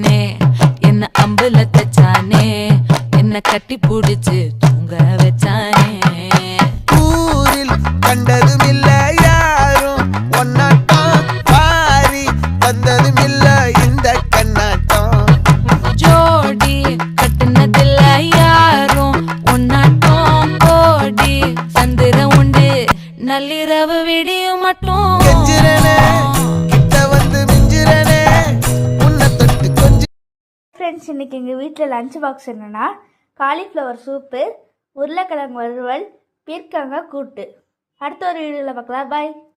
வச்சானே, என்ன அம்புல தச்சானே, என்ன கட்டி புடிச்சு தூங்க வச்சானே. ஊரில் கண்டதும் இல்ல யாரும் ஒன்னாட்டம், பாரி வந்ததும் இல்ல இந்த கண்ணாட்டம். ஜோடி கட்டுனதில்ல யாரும் ஒன்னாட்டம், கோடி சந்திர உண்டு நள்ளிரவு விடியும் மட்டும். கெஞ்சிரனே கிட்ட வந்து மிஞ்சிரனே உன்னை தொட்டு கொஞ்சம். ஃப்ரெண்ட்ஸ், இன்றைக்கி எங்கள் வீட்டில் லஞ்ச் பாக்ஸ் என்னென்னா காலிஃப்ளவர் சூப்பு, உருளைக்கிழங்கு வறுவல், பீர்க்கங்காய் கூட்டு. அடுத்த ஒரு வீடியோவில் பார்க்கலாம். பாய்.